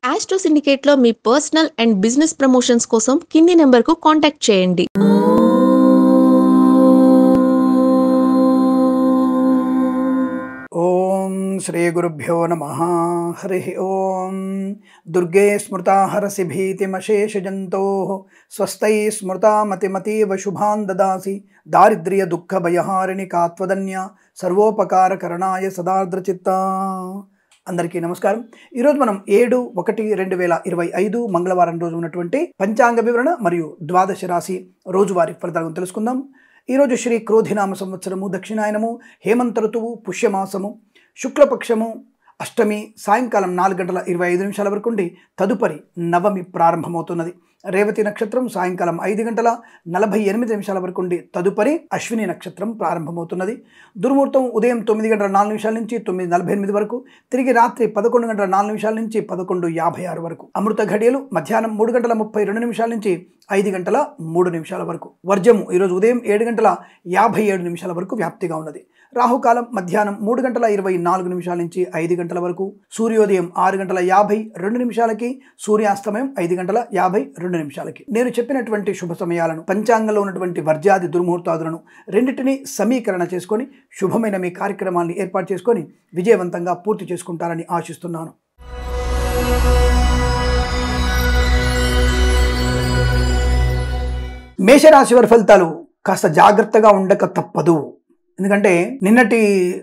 Astro సిండికేట్లో మీ personal and business promotions కోసం కింది నెంబర్కు కాంటాక్ట్ చేయండి. ఓం శ్రీ గురుభ్యో నమః. హరి ఓం. దుర్గే స్మృతా హరసి భీతిమశేషజంతోః స్వస్తై స్మృతా మతిమతీవ శుభాన్ దదాసి దారిద్ర్య దుఃఖ భయహారిణి కాత్వదన్య సర్వోపకారకరణాయ సదార్ద్రచిత్త. అందరికీ నమస్కారం. ఈరోజు మనం 7/1/2025 మంగళవారం రోజు ఉన్నటువంటి పంచాంగ వివరణ మరియు ద్వాదశ రాశి రోజువారీ ఫలితాలను తెలుసుకుందాం. ఈరోజు శ్రీ క్రోధినామ సంవత్సరము, దక్షిణాయనము, హేమంత ఋతువు, పుష్యమాసము, శుక్లపక్షము, అష్టమి సాయంకాలం 4:25 వరకు ఉండి తదుపరి నవమి ప్రారంభమవుతున్నది. రేవతి నక్షత్రం సాయంకాలం 5:48 వరకు ఉండి తదుపరి అశ్విని నక్షత్రం ప్రారంభమవుతున్నది. దుర్ముహూర్తం ఉదయం 9:04 నుంచి 9:48 వరకు, తిరిగి రాత్రి 11:04 నుంచి 11:56 వరకు. అమృత ఘడియలు మధ్యాహ్నం 3:32 నుంచి 5:03 వరకు. వర్జము ఈరోజు ఉదయం 7:57 వరకు వ్యాప్తిగా ఉన్నది. రాహుకాలం మధ్యాహ్నం 3:24 నుంచి 5 గంటల వరకు. సూర్యోదయం 6:52 సూర్యాస్తమయం 5:52. నేను చెప్పినటువంటి శుభ సమయాలను, పంచాంగంలో ఉన్నటువంటి వర్జాది దుర్ముహూర్తాదులను రెండింటినీ సమీకరణ చేసుకొని శుభమైన మీ కార్యక్రమాన్ని ఏర్పాటు చేసుకొని విజయవంతంగా పూర్తి చేసుకుంటారని ఆశిస్తున్నాను. మేషరాశి వారి ఫలితాలు కాస్త జాగ్రత్తగా ఉండక తప్పదు. ఎందుకంటే నిన్నటి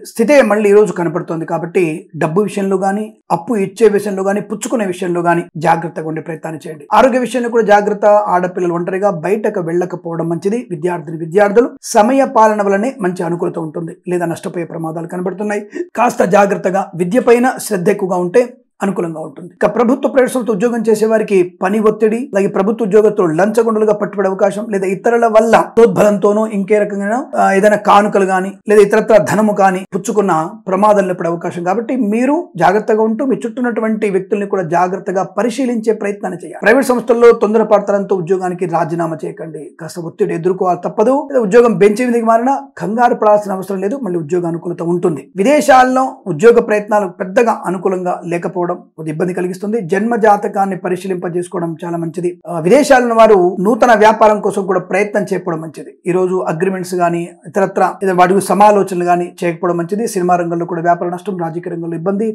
స్థితే మళ్ళీ ఈరోజు కనపడుతోంది. కాబట్టి డబ్బు విషయంలో కానీ, అప్పు ఇచ్చే విషయంలో కానీ, పుచ్చుకునే విషయంలో కానీ జాగ్రత్తగా ఉండే ప్రయత్నాన్ని చేయండి. ఆరోగ్య విషయంలో కూడా జాగ్రత్త. ఆడపిల్లలు ఒంటరిగా బయటకు వెళ్ళకపోవడం మంచిది. విద్యార్థులు సమయ పాలన వల్లనే మంచి అనుకూలత ఉంటుంది, లేదా నష్టపోయే ప్రమాదాలు కనబడుతున్నాయి. కాస్త జాగ్రత్తగా విద్యపైన శ్రద్ధ ఎక్కువగా ఉంటే అనుకూలంగా ఉంటుంది. ఇక ప్రభుత్వ ప్రైవేట్ ఉద్యోగం చేసే వారికి పని ఒత్తిడి, అలాగే ప్రభుత్వ ఉద్యోగస్తులు లంచగొండలుగా పట్టుబడే అవకాశం, లేదా ఇతరుల వల్ల తోద్బలంతోనో ఇంకే రకంగా ఏదైనా కానుకలు కానీ, లేదా ఇతరత్ర ధనము కానీ పుచ్చుకున్న ప్రమాదాలు పడే అవకాశం. కాబట్టి మీరు జాగ్రత్తగా ఉంటూ మీ చుట్టూన్నటువంటి వ్యక్తుల్ని కూడా జాగ్రత్తగా పరిశీలించే ప్రయత్నాన్ని చేయాలి. ప్రైవేట్ సంస్థల్లో తొందరపడతనంతో ఉద్యోగానికి రాజీనామా చేయకండి. కాస్త ఒత్తిడి ఎదుర్కోవాలి తప్పదు. ఉద్యోగం బెంచ్ మీదకి మారినా కంగారు పడాల్సిన అవసరం లేదు. మళ్ళీ ఉద్యోగ అనుకూలత ఉంటుంది. విదేశాల్లో ఉద్యోగ ప్రయత్నాలు పెద్దగా అనుకూలంగా లేకపోవడం ఇబ్బంది కలిగిస్తుంది. జన్మ జాతకాన్ని పరిశీలింపజేసుకోవడం చాలా మంచిది. విదేశాలను వారు నూతన వ్యాపారం కోసం కూడా ప్రయత్నం చేయకపోవడం మంచిది. ఈ రోజు అగ్రిమెంట్స్ గానీ, ఇతరత్ర వాటి సమాలోచనలు గానీ చేయకపోవడం మంచిది. సినిమా రంగంలో కూడా వ్యాపార నష్టం, రాజకీయ రంగంలో ఇబ్బంది,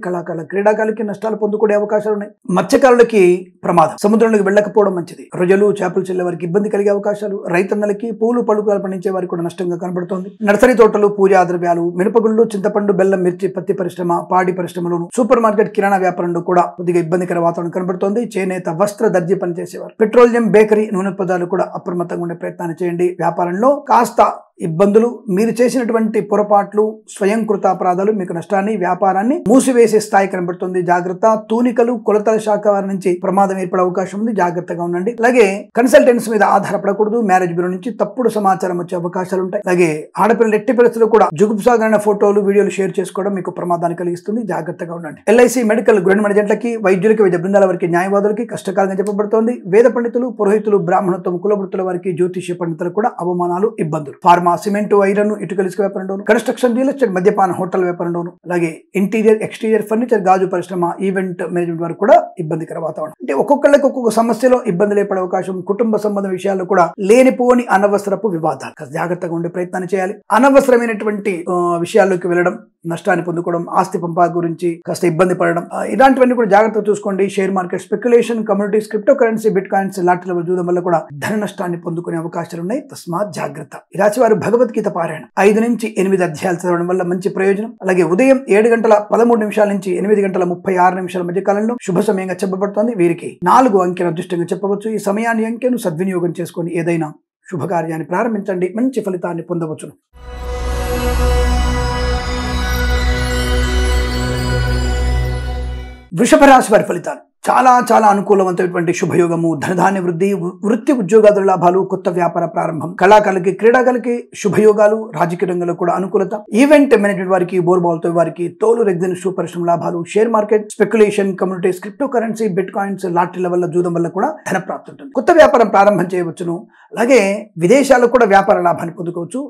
క్రీడాకారులకి నష్టాలు పొందుకునే అవకాశాలు ఉన్నాయి. మత్స్యకారులకి ప్రమాదం. సముద్రంలోకి వెళ్ళకపోవడం మంచిది. రొయ్యలు, చేపలు చెల్లే వారికి ఇబ్బంది కలిగే అవకాశాలు. రైతన్నలకి పూలు పళ్ళు పండించే వారికి కూడా నష్టంగా కనబడుతోంది. నర్సరీ తోటలు, పూజా ద్రవ్యాలు, మినపగుళ్ళు, చింతపండు, బెల్లం, మిర్చి, పత్తి పరిశ్రమ, పాడి పరిశ్రమలోను, సూపర్ మార్కెట్, కిరాణా వ్యాపారంలో కూడా కొద్దిగా ఇబ్బందికర వాతావరణం కనబడుతోంది. చేనేత, వస్త్ర, దర్జీ పనిచేసేవారు, పెట్రోలియం, బేకరీ, నూనె పదార్థాలు కూడా అప్రమత్తంగా ఉండే ప్రయత్నాన్ని చేయండి. వ్యాపారంలో కాస్త ఇబ్బందులు, మీరు చేసినటువంటి పొరపాట్లు, స్వయంకృత అపరాధాలు మీకు నష్టాన్ని, వ్యాపారాన్ని మూసివేసే స్థాయి కనబడుతుంది. జాగ్రత్త. తూనికలు, కొలతల శాఖ వారి నుంచి ప్రమాదం ఏర్పడే అవకాశం ఉంది. జాగ్రత్తగా ఉండండి. అలాగే కన్సల్టెంట్స్ మీద ఆధారపడకూడదు. మ్యారేజ్ బ్యూరో నుంచి తప్పుడు సమాచారం వచ్చే అవకాశాలు ఉంటాయి. అలాగే ఆడపిల్లలు ఎట్టి పరిస్థితుల్లో కూడా జుగుప్సాగరైన ఫోటోలు, వీడియోలు షేర్ చేసుకోవడం మీకు ప్రమాదాన్ని కలిగిస్తుంది. జాగ్రత్తగా ఉండండి. ఎల్ఐసి, మెడికల్, గవర్నమెంట్ ఏజెంట్లకి, వైద్యులకి, వైద్య బృందాల వారికి, న్యాయవాదులకి కష్టకాలంగా చెప్పబడుతోంది. వేద పండితులు, పురోహితులు, బ్రాహ్మణత్వం, కులవృత్తుల వారికి, జ్యోతిష్య పండితులు కూడా అవమానాలు, ఇబ్బందులు. ఫార్మా, సిమెంట్, ఐరన్, ఇటుకల ఇసుక వ్యాపారంలోను, కన్స్ట్రక్షన్, రియల్ ఎస్టేట్, మద్యపాన, హోటల్ వ్యాపారంలోను, అలాగే ఇంటీరియర్, ఎక్స్టీరియర్, ఫర్నిచర్, గాజు పరిశ్రమ, ఈవెంట్ మేనేజ్మెంట్ వారికి కూడా ఇబ్బందికర వాతావరణం. అంటే ఒక్కొక్కళ్ళకి ఒక్కొక్క సమస్యలో ఇబ్బందులు ఏర్పడే అవకాశం. కుటుంబ సంబంధ విషయాల్లో కూడా లేనిపోని అనవసరపు వివాదాలు. జాగ్రత్తగా ఉండే ప్రయత్నాన్ని చేయాలి. అనవసరమైనటువంటి విషయాల్లోకి వెళ్ళడం, నష్టాన్ని పొందుకోవడం, ఆస్తి పంపా గురించి కాస్త ఇబ్బంది పడడం, ఇలాంటివన్నీ కూడా జాగ్రత్తగా చూసుకోండి. Share market, speculation, communities, cryptocurrency, bit coins లాంటి చూడడం వల్ల కూడా ధన నష్టాన్ని పొందుకునే అవకాశాలు ఉన్నాయి. తస్మాత్ జాగ్రత్త. ఈ రాశి వారు భగవద్గీత పారాయణ 5 నుంచి 8 అధ్యాయాలు చదవడం వల్ల మంచి ప్రయోజనం. అలాగే ఉదయం 7:13 నుంచి 8:36 మధ్య కాలంలో శుభ సమయంగా చెప్పబడుతోంది. వీరికి 4 అంకెను అదృష్టంగా చెప్పవచ్చు. ఈ సమయాన్ని, అంకెను సద్వినియోగం చేసుకొని ఏదైనా శుభకార్యాన్ని ప్రారంభించండి. మంచి ఫలితాన్ని పొందవచ్చును. వృషభ రాశి వారి ఫలితాలు చాలా చాలా అనుకూలవంతమైనటువంటి శుభయోగము, ధనధాన్య వృద్ధి, వృత్తి ఉద్యోగాదుల లాభాలు, కొత్త వ్యాపార ప్రారంభం, కళాకారులకి, క్రీడాకారులకి శుభయోగాలు, రాజకీయ రంగంలో కూడా అనుకూలత, ఈవెంట్ మేనేజ్మెంట్ వారికి, బోర్బాల్తో వారికి, తోలు, రెగ్జిన్, షూ పరిశ్రమ లాభాలు, share market, speculation, communities, cryptocurrency, bitcoins, లాటరీల వల్ల, జూదం వల్ల కూడా ధన ప్రాప్తి ఉంటుంది. కొత్త వ్యాపారం ప్రారంభం చేయవచ్చును. అలాగే విదేశాల్లో కూడా వ్యాపార లాభాన్ని పొందుకోవచ్చు.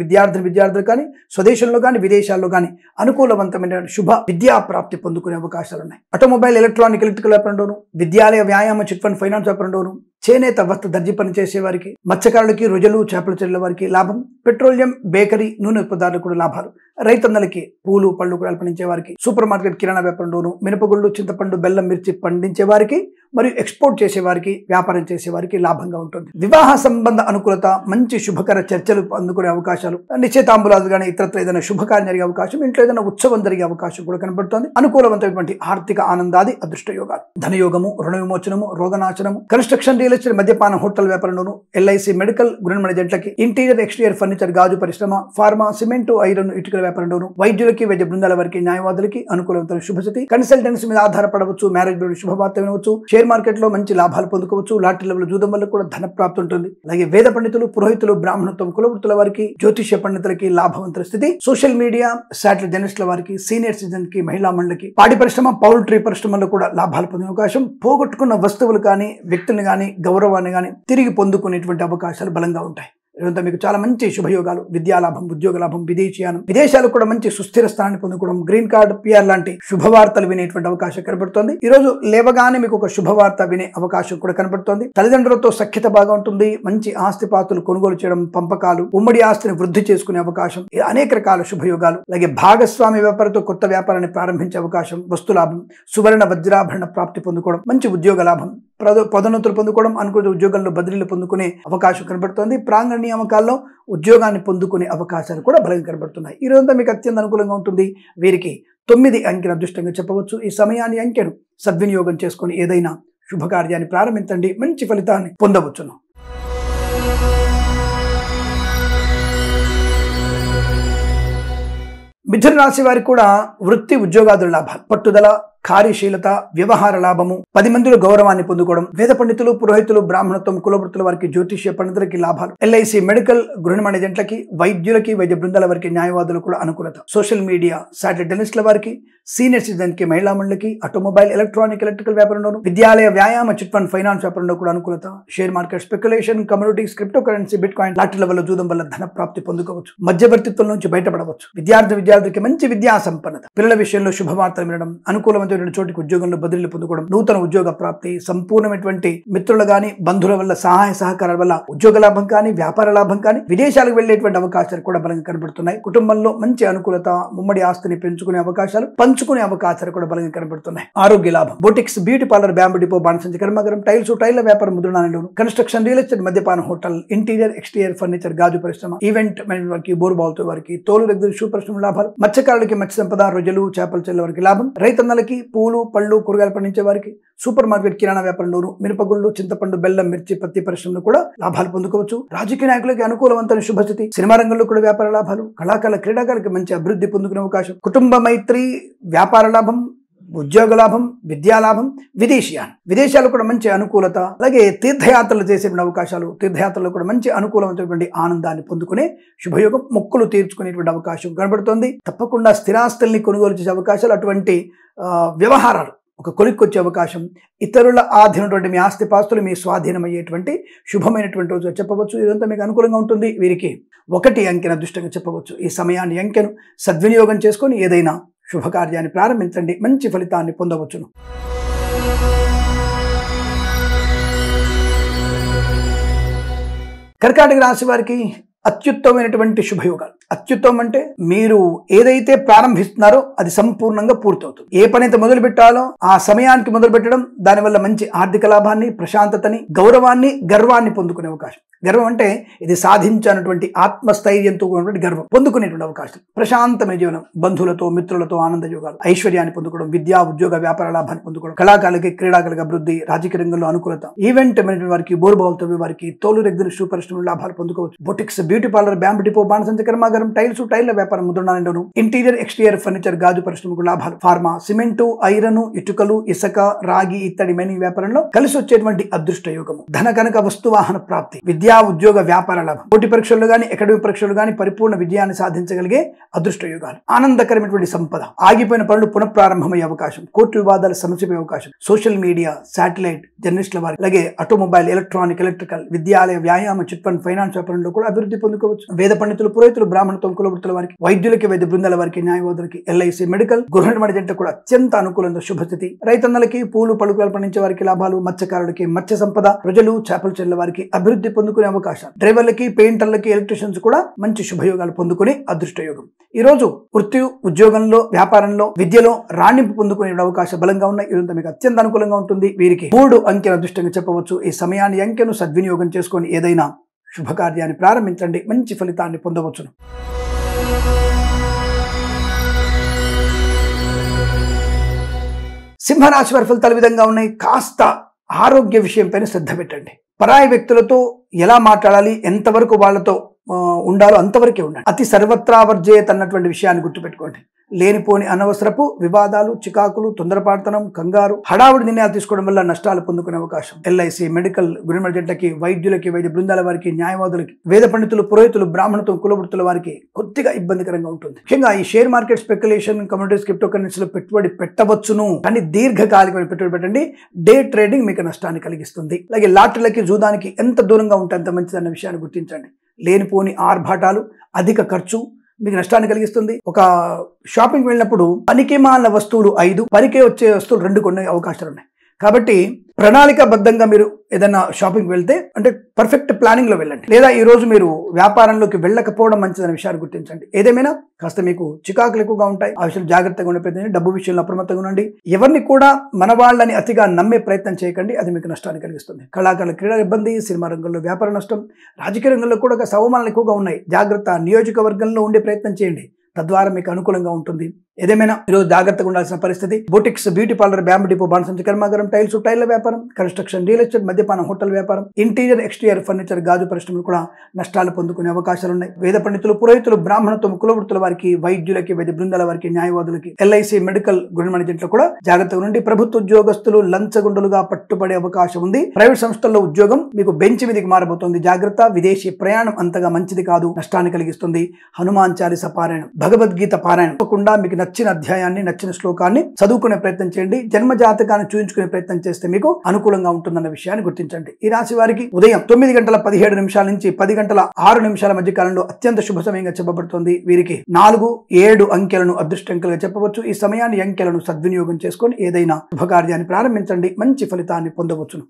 విద్యార్థులు కానీ, స్వదేశంలో కానీ, విదేశాల్లో కానీ అనుకూలవంతమైన శుభ విద్యా ప్రాప్తి పొందుకునే అవకాశాలు ఉన్నాయి. ఆటోమొబైల్, ఎలక్ట్రికల్ వ్యాపారంలోను, విద్యాలయ వ్యాయామ చిట్ ఫండ్ ఫైనాన్స్ వ్యాపారంలోను, చేనేత వస్త్ర దర్జీ పని చేసే వారికి, మత్స్యకారులకి, రొయ్యలు చేపల చెరువుల వారికి లాభం, పెట్రోలియం, బేకరీ, నూనె ఉత్పత్తులకు కూడా లాభాలు, రైతన్నలకి పూలు పళ్ళు కూడా పండించే వారికి, సూపర్ మార్కెట్ కిరాణా వ్యాపారంలోను, మినపగుళ్ళు, చింతపండు, బెల్లం, మిర్చి పండించే వారికి మరియు ఎక్స్పోర్ట్ చేసే వారికి, వ్యాపారం చేసే వారికి లాభంగా ఉంటుంది. వివాహ సంబంధ అనుకూలత, మంచి శుభకర చర్చలు అందుకునే అవకాశాలు, నిశ్చితాంబులాలు కానీ ఇతరత్ర ఏదైనా శుభకార్యం జరిగే అవకాశం, ఇంట్లో ఏదైనా ఉత్సవం జరిగే అవకాశం కూడా కనబడుతోంది. అనుకూలవంతమైనటువంటి ఆర్థిక ఆనందాది అదృష్ట యోగాలు, ధనయోగము, రుణ విమోచనము, రోగనాశనము, కన్స్ట్రక్షన్, రియల్ ఎస్టేట్, మద్యపాన, హోటల్ వ్యాపారంలోను, ఎల్ఐసి, మెడికల్, గృహ జంట్లకి, ఇంటీరియర్ ఎక్స్టీరియర్ ఫర్నిచర్, గాజు పరిశ్రమ, ఫార్మా, సిమెంట్, ఐరన్, ఇటుకల వ్యాపారంలోను, వైద్యులకి, వైద్య బృందాల వారికి, న్యాయవాదులకి అనుకూలమైన శుభస్థితి. కన్సల్టెన్సీ మీద ఆధారపడవచ్చు, మ్యారేజ్ లో శుభవార్త వినవచ్చు, షేర్ మార్కెట్ లో మంచి లాభాలు పొందుకోవచ్చు, లాటరీ లెవెల్ జూదం వల్ల కూడా ధన ప్రాప్తి ఉంటుంది. అలాగే వేద పండితులు, పురోహితులు, బ్రాహ్మణత్వం, కులవృత్తుల వారికి, జ్యోతిష్య పండితులకి లాభవంతుల స్థితి. సోషల్ మీడియా, శాటిలైట్ జర్నలిస్టుల వారికి, సీనియర్ సిటిజన్ కి, మహిళా మండలికి, పాడి పరిశ్రమ, పౌల్ట్రీ పరిశ్రమలో కూడా లాభాలు పొందే అవకాశం, పోగొట్టుకున్న వస్తువులు కానీ, వ్యక్తులను కానీ, గౌరవాన్ని కానీ తిరిగి పొందుకునేటువంటి అవకాశాలు బలంగా ఉంటాయి. ఇదంతా మీకు చాలా మంచి శుభయోగాలు. విద్యాలాభం, ఉద్యోగ లాభం, విదేశీయానం, విదేశాలు కూడా మంచి సుస్థిర స్థానాన్ని పొందుకోవడం, గ్రీన్ కార్డ్, పిఆర్ లాంటి శుభవార్తలు వినేటువంటి అవకాశం కనబడుతోంది. ఈ రోజు లేవగానే మీకు ఒక శుభవార్త వినే అవకాశం కూడా కనబడుతోంది. తల్లిదండ్రులతో సఖ్యత బాగా ఉంటుంది. మంచి ఆస్తిపాతులు కొనుగోలు చేయడం, పంపకాలు, ఉమ్మడి ఆస్తిని వృద్ధి చేసుకునే అవకాశం, అనేక రకాల శుభయోగాలు. అలాగే భాగస్వామి వ్యాపారంతో కొత్త వ్యాపారాన్ని ప్రారంభించే అవకాశం, వస్తులాభం, సువర్ణ వజ్రాభరణ ప్రాప్తి పొందుకోవడం, మంచి ఉద్యోగ లాభం, పదోన్నతులు పొందుకోవడం, అనుకున్న ఉద్యోగాల్లో బదిలీలు పొందుకునే అవకాశం కనబడుతోంది. ప్రాంగణ నియామకాల్లో ఉద్యోగాన్ని పొందుకునే అవకాశాలు కూడా బలంగా కనబడుతున్నాయి. ఈ రోజంతా మీకు అత్యంత అనుకూలంగా ఉంటుంది. వీరికి 9 అంకెను అదృష్టంగా చెప్పవచ్చు. ఈ సమయాన్ని, అంకెను సద్వినియోగం చేసుకుని ఏదైనా శుభకార్యాన్ని ప్రారంభించండి, మంచి ఫలితాన్ని పొందవచ్చును. మిథున రాశి వారికి కూడా వృత్తి, ఉద్యోగాదుల లాభాలు, పట్టుదల, కార్యశీలత, వ్యవహార లాభము, 10 మందిలో గౌరవాన్ని పొందుకోవడం, వేద పండితులు, పురోహితులు, బ్రాహ్మణత్వం, కులవృత్తుల వారికి, జ్యోతిష్య పండితులకి లాభాలు, ఎల్ఐసి, మెడికల్, గృహ జంట్లకి, వైద్యులకి, వైద్య బృందాల వారికి, న్యాయవాదులు కూడా అనుకూలత, సోషల్ మీడియా, శాటిలైట్ జర్నలిస్టుల వారికి, సీనియర్ సిటిజన్ కి, మహిళా మండలికి, ఆటోమొబైల్, ఎలక్ట్రికల్ వ్యాపారంలోను, విద్యాలయ వ్యాయామ చిట్ ఫండ్ ఫైనాన్స్ వ్యాపారంలో కూడా అనుకూలత, share market, speculation, communities, cryptocurrency, bitcoin, లాటరీల వల్ల జూదం వల్ల ధన ప్రాప్తి పొందుకోవచ్చు, మధ్యవర్తిత్వం నుంచి బయటపడవచ్చు, విద్యార్థికి మంచి విద్యా సంపన్నత, పిల్లల విషయంలో శుభవార్తలు వినడం, అనుకూలమైన చోటికి ఉద్యోగంలో బదిలీలు పొందుకోవడం, నూతన ఉద్యోగ ప్రాప్తి, సంపూర్ణమైనటువంటి మిత్రులు గాని, బంధువుల వల్ల సహాయ సహకారాల వల్ల ఉద్యోగ లాభం కానీ, వ్యాపార లాభం కానీ, విదేశాలకు వెళ్లేటువంటి అవకాశాలు కూడా బలంగా కనబడుతున్నాయి. కుటుంబంలో మంచి అనుకూలత, ఉమ్మడి ఆస్తిని పెంచుకునే అవకాశాలు, పంచుకునే అవకాశాలు కూడా బలంగా కనబడుతున్నాయి. ఆరోగ్య లాభం, boutiques, beauty parlour, bamboo depot, బాణసంచి కర్మాగారం, టైల్ల వ్యాపారం, ముద్రణాలయంలోను, కన్స్ట్రక్షన్, రియల్ ఎస్టేట్, మద్యపాన, హోటల్, ఇంటీరియర్ ఎక్స్టీరియర్ ఫర్నిచర్, గాజు పరిశ్రమ, ఈవెంట్ మేనేజ్మెంట్ వారికి, బోరుబావులతో వారికి, తోలు దగ్గర షూ పరిశ్రమ లాభాలు, మత్స్యకారులకి, మత్స్య సంపద, రొయ్యలు, చేపల చెరువుల వారికి లాభం, రైతన్నలకి పూలు పళ్ళు కూరగాయలు పండించే వారికి, సూపర్ మార్కెట్ కిరాణా వ్యాపారంలోను, మినపగుళ్ళు, చింతపండు, బెల్లం, మిర్చి, పత్తి పరిశ్రమలో కూడా లాభాలు పొందుకోవచ్చు. రాజకీయ నాయకులకి అనుకూలవంతమైన శుభస్థితి, సినిమా రంగంలో కూడా వ్యాపార లాభాలు, కళాకారుల, క్రీడాకారులకి మంచి అభివృద్ధి పొందుకునే అవకాశం, కుటుంబ మైత్రి, వ్యాపార లాభం, ఉద్యోగ లాభం, విద్యాలాభం, విదేశాలు కూడా మంచి అనుకూలత, అలాగే తీర్థయాత్రలు చేసే అవకాశాలు, తీర్థయాత్రలో కూడా మంచి అనుకూలమైనటువంటి ఆనందాన్ని పొందుకునే శుభయోగం, మొక్కులు తీర్చుకునేటువంటి అవకాశం కనబడుతోంది. తప్పకుండా స్థిరాస్తుల్ని కొనుగోలు చేసే అవకాశాలు, అటువంటి వ్యవహారాలు ఒక కొలిక్కొచ్చే అవకాశం, ఇతరుల ఆధీనటువంటి మీ ఆస్తిపాస్తులు మీ స్వాధీనమయ్యేటువంటి శుభమైనటువంటి రోజు చెప్పవచ్చు. ఇదంతా మీకు అనుకూలంగా ఉంటుంది. వీరికి 1 అంకెను అదృష్టంగా చెప్పవచ్చు. ఈ సమయాన్ని, అంకెను సద్వినియోగం చేసుకొని ఏదైనా శుభకార్యాన్ని ప్రారంభించండి, మంచి ఫలితాన్ని పొందవచ్చును. కర్కాటక రాశి వారికి అత్యుత్తమైనటువంటి శుభయోగాలు. అత్యుత్తమం అంటే మీరు ఏదైతే ప్రారంభిస్తున్నారో అది సంపూర్ణంగా పూర్తవుతుంది. ఏ పని అయితే మొదలు పెట్టాలో ఆ సమయానికి మొదలు పెట్టడం, దానివల్ల మంచి ఆర్థిక లాభాన్ని, ప్రశాంతతని, గౌరవాన్ని, గర్వాన్ని పొందుకునే అవకాశం. గర్వం అంటే ఇది సాధించినటువంటి ఆత్మస్థైర్యంతో ఉన్నటువంటి గర్వం పొందుకునేటువంటి అవకాశం. ప్రశాంతమైన జీవనం, బంధువులతో, మిత్రులతో ఆనంద యోగాలు, ఐశ్వర్యాన్ని పొందుకోవడం, విద్యా, ఉద్యోగ, వ్యాపార లాభాన్ని పొందుకోవడం, కళాకారులకి, క్రీడాకారులకు అభివృద్ధి, రాజకీయ రంగంలో అనుకూలత, ఈవెంట్ మేనేజ్మెంట్ వారికి, బోరుబావులతో వారికి, తోలు రెగ్గుల షూ పరిశ్రమలో లాభాలు పొందుకోవచ్చు, boutiques, beauty parlour, bamboo depot, బాణసంచి కర్మాగారం, టైల్ల వ్యాపారం, ముద్రణాలయంలోను, ఇంటీరియర్ ఎక్స్టీరియర్ ఫర్నిచర్, గాజు పరిశ్రమకు లాభాలు, ఫార్మా, సిమెంటు, ఐరన్, ఇటుకలు, ఇసుక, రాగి, ఇత్తడి మైనింగ్ వ్యాపారంలో కలిసి వచ్చేటువంటి అదృష్ట యోగము, ధన కనక వస్తు వాహన ప్రాప్తి, విద్యా విద్యా ఉద్యోగ వ్యాపార లాభం, పోటీ పరీక్షలు గాని అకాడమిక్ పరీక్షలు గాని పరిపూర్ణ విజయాన్ని సాధించగలిగే అదృష్ట యోగాలు, ఆనందకరమైనటువంటి సంపద, ఆగిపోయిన పనులు పునఃప్రారంభమయ్యే అవకాశం, కోర్టు వివాదాలు సమస్యపోయే అవకాశం, సోషల్ మీడియా, శాటిలైట్, జర్నలిస్టుల వారి, అలాగే ఆటోమొబైల్, ఎలక్ట్రానిక్, ఎలక్ట్రికల్, విద్యాలయ, వ్యాయామ, చిట్ ఫండ్, ఫైనాన్స్ వ్యాపారంలో కూడా అభివృద్ధి పొందుకోవచ్చు. వేద పండితులు, పురోహితులు, బ్రాహ్మణత్వం, కులవృత్తుల వారికి, వైద్యులకి, వైద్య బృందాల వారికి, న్యాయవాదులకి, ఎల్ఐసి, మెడికల్, గృహ నిర్మాణ జంట కూడా అత్యంత అనుకూలంగా శుభస్థితి. రైతన్నలకి, పూలు పలుకులు పండించే వారికి లాభాలు, మత్స్యకారులకి మత్స్య సంపద, ప్రజలు చేపల చెల్ల వారికి అభివృద్ధి పొందుకునే అవకాశం, డ్రైవర్లకి, పెయింటర్లకి, ఎలక్ట్రీషియన్స్ కూడా మంచి శుభయోగాలు పొందుకునే అదృష్ట యోగం. ఈ రోజు వృత్తి, ఉద్యోగంలో, వ్యాపారంలో, విద్యలో రాణింపు పొందుకునే అవకాశం బలంగా ఉన్నాయి. ఇదంతా మీకు అత్యంత అనుకూలంగా ఉంటుంది. వీరికి 3 అంకెల అదృష్టంగా చెప్పవచ్చు. ఈ సమయాన్ని, అంకెను సద్వినియోగం చేసుకొని ఏదైనా శుభకార్యాన్ని ప్రారంభించండి, మంచి ఫలితాన్ని పొందవచ్చును. సింహరాశి వారి ఫలితాలు విధంగా ఉన్నాయి. కాస్త ఆరోగ్య విషయం పైన శ్రద్ధ పెట్టండి. పరాయి వ్యక్తులతో ఎలా మాట్లాడాలి, ఎంతవరకు వాళ్ళతో ఉండాలో అంతవరకే ఉండండి. అతి సర్వత్రా వర్జేత్ అన్నటువంటి విషయాన్ని గుర్తుపెట్టుకోండి. లేనిపోని అనవసరపు వివాదాలు, చికాకులు, తొందరపాటుతనం, కంగారు, హడావుడి నిర్ణయాలు తీసుకోవడం వల్ల నష్టాలు పొందుకునే అవకాశం. ఎల్ఐసి, మెడికల్, గృహ జంటకి, వైద్యులకి, వైద్య బృందాల వారికి, న్యాయవాదులకి, వేద పండితులు, పురోహితులు, బ్రాహ్మణత్వం, కులవృత్తుల వారికి కొద్దిగా ఇబ్బందికరంగా ఉంటుంది. ముఖ్యంగా ఈ share market, speculation, commodities, crypto కరెన్సీలో పెట్టుబడి పెట్టవచ్చును, కానీ దీర్ఘకాలికమైన పెట్టుబడి పెట్టండి. డే ట్రేడింగ్ మీకు నష్టాన్ని కలిగిస్తుంది. అలాగే లాటరీలకి, జూదానికి ఎంత దూరంగా ఉంటే అంత మంచిదన్న విషయాన్ని గుర్తించండి. లేనిపోని ఆర్భాటాలు, అధిక ఖర్చు మీకు నష్టాన్ని కలిగిస్తుంది. ఒక షాపింగ్ వెళ్ళినప్పుడు పనికిమాలిన వస్తువులు 5, పనికే వచ్చే వస్తువులు 2 కొనే అవకాశాలు ఉన్నాయి. కాబట్టి ప్రణాళికాబద్ధంగా మీరు ఏదైనా షాపింగ్ వెళ్తే అంటే పర్ఫెక్ట్ ప్లానింగ్ లో వెళ్ళండి. లేదా ఈ రోజు మీరు వ్యాపారంలోకి వెళ్ళకపోవడం మంచిదనే విషయాన్ని గుర్తించండి. ఏదేమైనా కాస్త మీకు చికాకులు ఎక్కువగా ఉంటాయి. ఆ విషయంలో జాగ్రత్తగా ఉండే ప్రయత్నం, డబ్బు విషయంలో అప్రమత్తంగా ఉండండి. ఎవరిని కూడా మన వాళ్ళని అతిగా నమ్మే ప్రయత్నం చేయకండి, అది మీకు నష్టాన్ని కలిగిస్తుంది. కళాకారుల క్రీడా ఇబ్బంది, సినిమా రంగంలో వ్యాపార నష్టం, రాజకీయ రంగంలో కూడా అవమానాలు ఎక్కువగా ఉన్నాయి. జాగ్రత్త. నియోజకవర్గంలో ఉండే ప్రయత్నం చేయండి, తద్వారా మీకు అనుకూలంగా ఉంటుంది. ఏదేమైనా ఈరోజు జాగ్రత్తగా ఉండాల్సిన పరిస్థితి. Boutiques, beauty parlour, bamboo depot, బాణసంచ కర్మాగారం, టైల్స్, టైర్ల వ్యాపారం, కన్స్ట్రక్షన్, రియల్ ఎస్టేట్, మద్యపానం, హోటల్ వ్యాపారం, ఇంటీరియర్, ఎక్స్టీరియర్ ఫర్నిచర్, గాజు పరిశ్రమలు కూడా నష్టాలు పొందుకునే అవకాశాలు ఉన్నాయి. వేద పండితులు, పురోహితులు, బ్రాహ్మణత్వం, కులవృత్తుల వారికి, వైద్యులకి, వైద్య బృందాల వారికి, న్యాయవాదులకి, ఎల్ఐసి, మెడికల్, గృహ నిర్మాణ జంటలు కూడా జాగ్రత్తగా ఉండి. ప్రభుత్వ ఉద్యోగస్తులు లంచగొండలుగా పట్టుబడే అవకాశం ఉంది. ప్రైవేట్ సంస్థల్లో ఉద్యోగం మీకు బెంచ్ మీదకి మారబోతోంది. జాగ్రత్త. విదేశీ ప్రయాణం అంతగా మంచిది కాదు, నష్టాన్ని కలిగిస్తుంది. హనుమాన్ చాలీసా పారాయణం, భగవద్గీత పారాయణం తప్పకుండా మీకు నచ్చిన అధ్యాయాన్ని, నచ్చిన శ్లోకాన్ని చదువుకునే ప్రయత్నం చేయండి. జన్మ జాతకాన్ని చూయించుకునే ప్రయత్నం చేస్తే మీకు అనుకూలంగా ఉంటుందన్న విషయాన్ని గుర్తించండి. ఈ రాశి వారికి ఉదయం 9:17 నుంచి 10:06 మధ్య కాలంలో అత్యంత శుభ సమయంగా చెప్పబడుతుంది. వీరికి 4, 7 అంకెలను అదృష్టంకలుగా చెప్పవచ్చు. ఈ సమయాన్ని, అంకెలను సద్వినియోగం చేసుకొని ఏదైనా శుభకార్యాన్ని ప్రారంభించండి, మంచి ఫలితాన్ని పొందవచ్చును.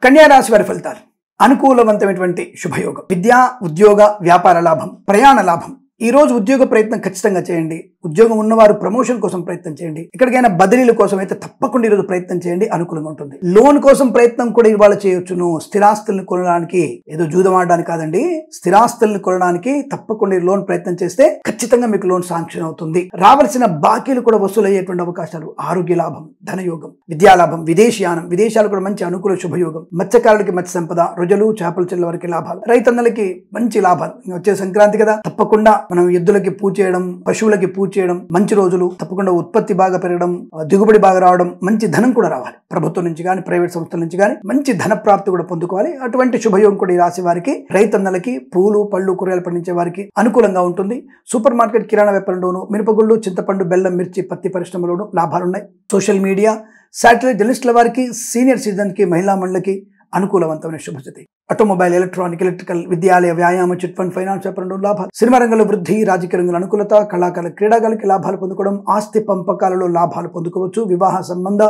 కన్యా రాశి వారి ఫలితాలు. అనుకూలవంతమైనటువంటి శుభయోగం. విద్యా, ఉద్యోగ, వ్యాపార లాభం, ప్రయాణ లాభం. ఈ రోజు ఉద్యోగ ప్రయత్నం ఖచ్చితంగా చేయండి. ఉద్యోగం ఉన్నవారు ప్రమోషన్ కోసం ప్రయత్నం చేయండి. ఎక్కడికైనా బదిలీల కోసం అయితే తప్పకుండా ఈరోజు ప్రయత్నం చేయండి, అనుకూలంగా ఉంటుంది. లోన్ కోసం ప్రయత్నం కూడా ఇవాళ చేయొచ్చును. స్థిరాస్తులను కొనడానికి, ఏదో జూదం ఆడడానికి కాదండి, స్థిరాస్తులను కొనడానికి తప్పకుండా లోన్ ప్రయత్నం చేస్తే ఖచ్చితంగా మీకు లోన్ శాంక్షన్ అవుతుంది. రావాల్సిన బాకీలు కూడా వసూలయ్యేటువంటి అవకాశాలు. ఆరోగ్య లాభం, ధనయోగం, విద్యాలాభం, విదేశీయానం, విదేశాలు కూడా మంచి అనుకూల శుభయోగం. మత్స్యకారులకి మత్స్య సంపద, రొజలు, చేపల చెల్ల వారికి లాభాలు, రైతన్నలకి మంచి లాభాలు. వచ్చే సంక్రాంతి కదా, తప్పకుండా మనం ఎద్దులకి పూజ చేయడం, పశువులకి పూజ చేయడం, మంచి రోజులు. తప్పకుండా ఉత్పత్తి బాగా పెరగడం, దిగుబడి బాగా రావడం, మంచి ధనం కూడా రావాలి. ప్రభుత్వం నుంచి కానీ, ప్రైవేట్ సంస్థల నుంచి కానీ మంచి ధన ప్రాప్తి కూడా పొందుకోవాలి. అటువంటి శుభయోగం కూడా ఈ రాశి వారికి, రైతన్నలకి, పూలు, పళ్ళు, కూరగాయలు పండించే వారికి అనుకూలంగా ఉంటుంది. సూపర్ మార్కెట్, కిరాణా వ్యాపారంలోను, మినపగుళ్ళు, చింతపండు, బెల్లం, మిర్చి, పత్తి పరిశ్రమలోను లాభాలున్నాయి. సోషల్ మీడియా, శాటిలైట్, జర్నలిస్టుల వారికి, సీనియర్ సిటిజన్ కి, మహిళా మండలికి అనుకూలవంతమైన శుభస్థితి. ఆటోమొబైల్, ఎలక్ట్రానిక్, ఎలక్ట్రికల్, విద్యాలయ, వ్యాయామ, చిట్ ఫండ్, ఫైనాన్స్ వ్యాపారంలో లాభాలు, సినిమా రంగంలో వృద్ధి, రాజకీయ రంగంలో అనుకూలత, కళాకారుల, క్రీడాకారులకి లాభాలు పొందుకోవడం, ఆస్తి పంపకాలలో లాభాలు పొందుకోవచ్చు. వివాహ సంబంధ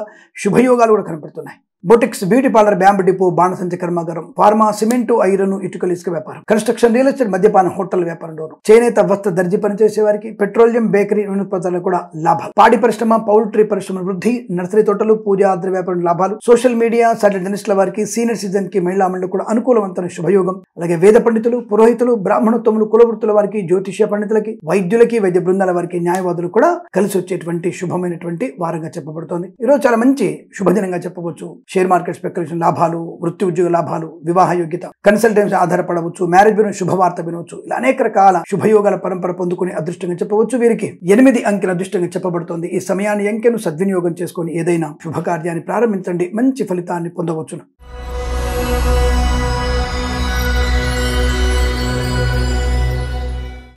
శుభయోగాలు కూడా కనపడుతున్నాయి. Boutiques, beauty parlour, bamboo depot, బాణసంచ కర్మాగారం, ఫార్మా, సిమెంటు, ఐరన్, ఇటుకలు, ఇసుక వ్యాపారం, కన్స్ట్రక్షన్, రియల్ ఎస్టేట్, మద్యపానం, హోటల్ వ్యాపారంలోను, చేనేత, వస్త్ర, దర్జీ పనిచేసే వారికి, పెట్రోలియం, బేకరీ, నూనె పదార్థాలకు కూడా లాభాలు. పాడి పరిశ్రమ, పౌల్ట్రీ పరిశ్రమ వృద్ధి, నర్సరీ తోటలు, పూజా ద్రవ్య వ్యాపారం లాభాలు. సోషల్ మీడియా, శాటిలైట్ జర్నలిస్టుల వారికి, సీనియర్ సిటిజన్ కి, మహిళా మండలి కూడా అనుకూలవంతమైన శుభయోగం. అలాగే వేద పండితులు, పురోహితులు, బ్రాహ్మణత్వములు, కులవృత్తుల వారికి, జ్యోతిష్య పండితులకి, వైద్యులకి, వైద్య బృందాల వారికి, న్యాయవాదులు కూడా కలిసి వచ్చేటువంటి శుభమైనటువంటి వారంగా చెప్పబడుతోంది. ఈరోజు చాలా మంచి శుభదినంగా చెప్పవచ్చు. షేర్ మార్కెట్ స్పెక్యులేషన్ లాభాలు, వృత్తి ఉద్యోగ లాభాలు, వివాహ యోగ్యత, కన్సల్టెన్సీ ఆధారపడవచ్చు, మ్యారేజ్ విన శుభవార్త వినవచ్చు. ఇలా అనేక రకాల శుభయోగాల పరంపర పొందుకుని అదృష్టంగా చెప్పవచ్చు. వీరికి 8 అంకెల అదృష్టంగా చెప్పబడుతోంది. ఈ సమయాన్ని అంకెను సద్వినియోగం చేసుకొని ఏదైనా శుభకార్యాన్ని ప్రారంభించండి, మంచి ఫలితాన్ని పొందవచ్చును.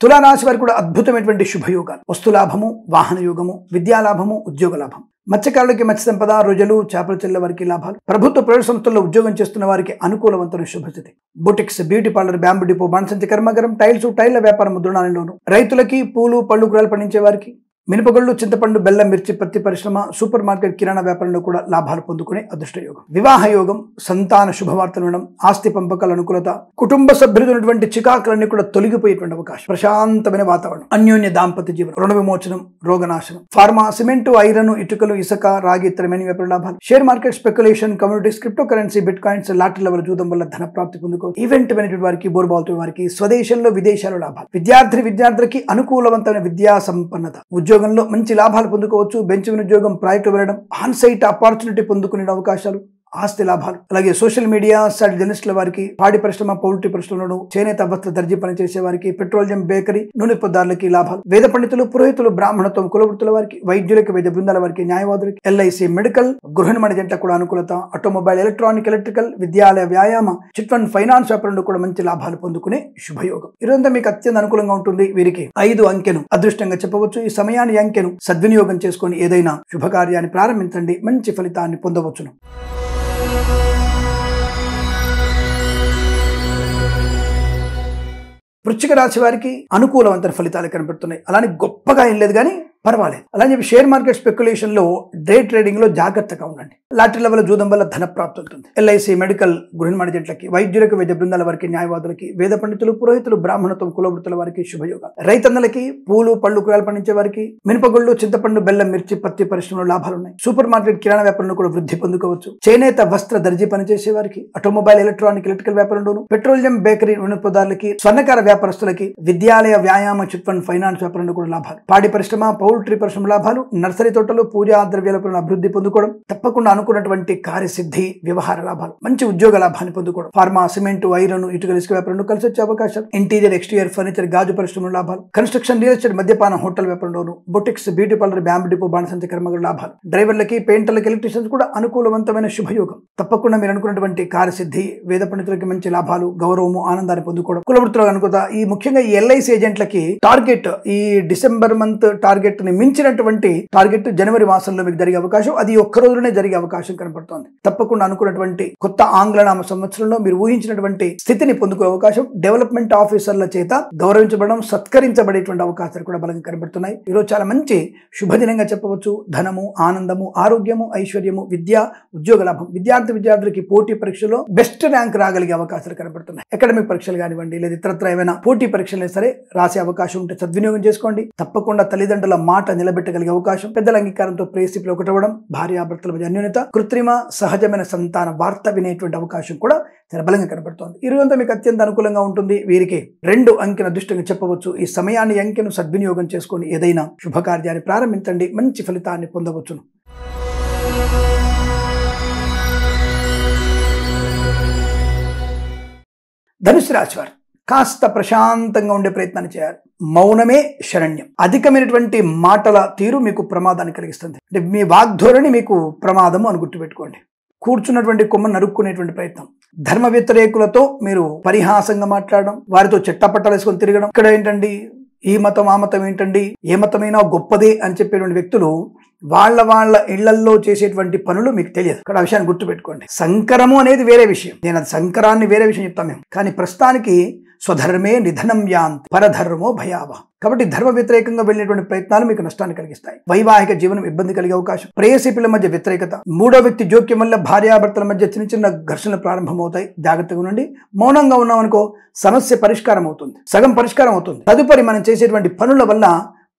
తులారాశి వారికి కూడా అద్భుతమైనటువంటి శుభయోగాలు, వస్తులాభము, వాహన యోగము, విద్యాలాభము, ఉద్యోగ లాభం. మత్స్యకారులకి మత్స్య సంపద, రొయ్యలు, చేపల చెల్ల వారికి లాభాలు. ప్రభుత్వ ప్రైవేట్ సంస్థల్లో ఉద్యోగం చేస్తున్న వారికి అనుకూలవంతమైన శుభస్థితి. Boutiques, beauty parlour, bamboo depot, బాణసంచి కర్మాగారం, టైళ్ల వ్యాపారం, ముద్రణాలయంలోను. రైతులకి పూలు పళ్ళు కూరలు పండించే వారికి, మినపగొళ్ళు, చింతపండు, బెల్లం, మిర్చి, పత్తి పరిశ్రమ, సూపర్ మార్కెట్, కిరాణా వ్యాపారంలో కూడా లాభాలు పొందుకునే అదృష్ట యోగం. వివాహ యోగం, సంతాన శుభవార్తలు వినడం, ఆస్తి పంపకాల అనుకూలత, కుటుంబ సభ్యులతో ఉన్నటువంటి చికాకులన్నీ కూడా తొలగిపోయేటువంటి అవకాశం, ప్రశాంతమైన వాతావరణం, అన్యోన్య దాంపత్య జీవనం, రుణ విమోచనం, రోగనాశనం. ఫార్మా, సిమెంటు, ఐరన్, ఇటుకలు, ఇసుక, రాగి, ఇతరమైన వ్యాపార లాభాలు. Share market speculation, communities, cryptocurrency, bitcoins, lottery లెవెల్ జూదం వల్ల ధన ప్రాప్తి పొందుకోవచ్చు. ఈవెంట్ మేనేజ్మెంట్ వారికి, బోర్బాల్తో వారికి, స్వదేశంలో విదేశాల్లో లాభాలు. విద్యార్థులకి అనుకూలవంతమైన విద్యా సంపన్నత, ఉద్యోగంలో మంచి లాభాలు పొందుకోవచ్చు. బెంచ్ ఉద్యోగం, ప్రాజెక్టు వెళ్ళడం, ఆన్ సైట్ ఆపర్చునిటీ పొందుకునే అవకాశాలు, ఆస్తి లాభాలు. అలాగే సోషల్ మీడియా, జర్నలిస్టుల వారికి, పాడి పరిశ్రమ, పౌల్ట్రీ పరిశ్రమలను, చేనేత వస్త్ర దర్జీ పనిచేసే వారికి, పెట్రోలియం, బేకరీ, నూనె పదార్థాలకి లాభాలు. వేద పండితులు, పురోహితులు, బ్రాహ్మణత్వం, కులవృత్తుల వారికి, వైద్యులకి, వైద్య బృందాల వారికి, న్యాయవాదులకి, ఎల్ఐసి, మెడికల్, గృహ నిర్మాణ జంట కూడా అనుకూలత. ఆటోమొబైల్, ఎలక్ట్రికల్, విద్యాలయ, వ్యాయామ, చిట్ ఫండ్, ఫైనాన్స్ వ్యాపారంలో కూడా మంచి లాభాలు పొందుకునే శుభయోగం. ఈరోజంతా మీకు అత్యంత అనుకూలంగా ఉంటుంది. వీరికి 5 అంకెను అదృష్టంగా చెప్పవచ్చు. ఈ సమయాన్ని అంకెను సద్వినియోగం చేసుకొని ఏదైనా శుభకార్యాన్ని ప్రారంభించండి, మంచి ఫలితాన్ని పొందవచ్చును. వృశ్చిక రాశి వారికి అనుకూలవంతమైన ఫలితాలు కనబడుతున్నాయి. అలానే గొప్పగా ఏం లేదు కానీ పర్వాలేదు. అలాని చెప్పి షేర్ మార్కెట్ స్పెక్యులేషన్ లో, డే ట్రేడింగ్ లో జాగ్రత్తగా ఉండండి. లాటరీ లెవెల్ జూదం వల్ల ధన ప్రాప్తి ఉంటుంది. ఎల్ఐసి, మెడికల్, గృహ నిర్మాణ జంటలకి, వైద్యులకు, వైద్య బృందాల వారికి, న్యాయవాదులకి, వేద పండితులు, పురోహితులు, బ్రాహ్మణత్వం, కులవృత్తుల వారికి శుభయోగాలు. రైతన్నలకి, పూలు పళ్ళు కూరలు పండించే వారికి, మినపగొళ్ళు, చింతపండు, బెల్లం, మిర్చి, పత్తి పరిశ్రమలో లాభాలు ఉన్నాయి. సూపర్ మార్కెట్, కిరాణా వ్యాపారంలో కూడా వృద్ధి పొందుకోవచ్చు. చేనేత వస్త్ర దర్జీ పనిచేసే వారికి, ఆటోమొబైల్, ఎలక్ట్రికల్ వ్యాపారంలోను, పెట్రోలియం, బేకరీ, నూనె పదార్థాలకి, స్వర్ణకార వ్యాపారస్తులకి, విద్యాలయ, వ్యాయామ, చిట్ ఫండ్, ఫైనాన్స్ వ్యాపారంలో కూడా లాభాలు. పాడి పరిశ్రమ, పౌల్ట్రీ పరిశ్రమ లాభాలు. నర్సరీ తోటలు, పూజా ద్రవ్యాలను అభివృద్ధి పొందుకోవడం, తప్పకుండా అనుకున్నటువంటి కార్యసిద్ధి, వ్యవహార లాభాలు, మంచి ఉద్యోగ లాభాన్ని పొందుకోవడం. ఫార్మా, సిమెంటు, ఐరన్, ఇటుకలు, ఇసుక వ్యాపారంలో కలిసి వచ్చే అవకాశాలు. ఇంటీరియర్, ఎక్స్టీరియర్, ఫర్నిచర్, గాజు పరిశ్రమలో లాభాలు. కన్స్ట్రక్షన్, రియల్ ఎస్టేట్, మద్యపాన, హోటల్ వ్యాపారంలోను, boutiques, beauty parlour, bamboo depot, బాణసంచి కర్మాగారం లాభాలు. డ్రైవర్లకి, పెయింటర్లకి, ఎలక్ట్రీషియన్స్ కూడా అనుకూలవంతమైన శుభయోగం. తప్పకుండా మీరు అనుకున్నటువంటి కార్యసిద్ధి, వేద పండితులకి మంచి లాభాలు, గౌరవము, ఆనందాన్ని పొందుకోవడం. కులవృత్తులకు అనుకూలత. ఈ ముఖ్యంగా ఈ ఎల్ఐసి ఏజెంట్లకి టార్గెట్, ఈ డిసెంబర్ మంత్ టార్గెట్ ని మించినటువంటి టార్గెట్ జనవరి మాసంలో మీకు జరిగే అవకాశం, అది ఒక్క రోజులోనే జరిగే అవకాశం కనబడుతోంది. తప్పకుండా అనుకున్నటువంటి కొత్త ఆంగ్లనామ సంవత్సరంలో మీరు ఊహించినటువంటి స్థితిని పొందుకునే అవకాశం, డెవలప్మెంట్ ఆఫీసర్ల చేత గౌరవించబడడం, సత్కరించబడేటువంటి అవకాశాలు కూడా బలంగా కనబడుతున్నాయి. ఈరోజు చాలా మంచి శుభదినంగా చెప్పవచ్చు. ధనము, ఆనందము, ఆరోగ్యము, ఐశ్వర్యము, విద్య, ఉద్యోగ లాభం. విద్యార్థులకి పోటీ పరీక్షలో బెస్ట్ ర్యాంక్ రాగలిగే అవకాశాలు కనబడుతున్నాయి. అకాడమిక్ పరీక్షలు కానివ్వండి, లేదా ఇతరత్ర ఏమైనా పోటీ పరీక్షలు సరే రాసే అవకాశం ఉంటే సద్వినియోగం చేసుకోండి. తప్పకుండా తల్లిదండ్రుల మాట నిలబెట్టగలిగే అవకాశం, పెద్దల అంగీకారంతో ప్రేసిపులు ఒకటవడం, భార్యాభర్తల మధ్య అన్యోన్యత, కృత్రిమ సహజమైన సంతాన వార్త వినేటువంటి అవకాశం కూడా చాలా బలంగా కనబడుతోంది. ఈ రోజంతా మీకు అత్యంత అనుకూలంగా ఉంటుంది. వీరికి 2 అంకెను అదృష్టంగా చెప్పవచ్చు. ఈ సమయాన్ని అంకెను సద్వినియోగం చేసుకొని ఏదైనా శుభకార్యాన్ని ప్రారంభించండి, మంచి ఫలితాన్ని పొందవచ్చును. ధనుసు రాశి వారు కాస్త ప్రశాంతంగా ఉండే ప్రయత్నాన్ని చేయాలి. మౌనమే శరణ్యం. అధికమైనటువంటి మాటల తీరు మీకు ప్రమాదాన్ని కలిగిస్తుంది. అంటే మీ వాగ్ధోరణి మీకు ప్రమాదము అని గుర్తుపెట్టుకోండి. కూర్చున్నటువంటి కొమ్మను నరుక్కునేటువంటి ప్రయత్నం, ధర్మ వ్యతిరేకులతో మీరు పరిహాసంగా మాట్లాడడం, వారితో చెట్టపట్టాలు వేసుకొని తిరగడం. ఇక్కడ ఏంటండి, ఈ మతం ఆ మతం ఏంటండి, ఏ మతమైనా గొప్పదే అని చెప్పేటువంటి వ్యక్తులు వాళ్ళ ఇళ్లల్లో చేసేటువంటి పనులు మీకు తెలియదు. ఇక్కడ విషయాన్ని గుర్తుపెట్టుకోండి. సంకరము అనేది వేరే విషయం, నేను అది సంకరాన్ని వేరే విషయం చెప్తాను మేము. కానీ ప్రస్తుతానికి స్వధర్మే నిధనం యాంతి పరధర్మో భయావహ. కాబట్టి ధర్మ వ్యతిరేకంగా వెళ్ళేటువంటి ప్రయత్నాలు మీకు నష్టాన్ని కలిగిస్తాయి. వైవాహిక జీవనం ఇబ్బంది కలిగే అవకాశం, ప్రేయసిపుల మధ్య వ్యతిరేకత, మూడో వ్యక్తి జోక్యం వల్ల భార్యాభర్తల మధ్య చిన్న చిన్న ప్రారంభమవుతాయి. జాగ్రత్తగా ఉండండి. మౌనంగా ఉన్నామనుకో సమస్య పరిష్కారం అవుతుంది, సగం పరిష్కారం అవుతుంది. తదుపరి మనం చేసేటువంటి పనుల వల్ల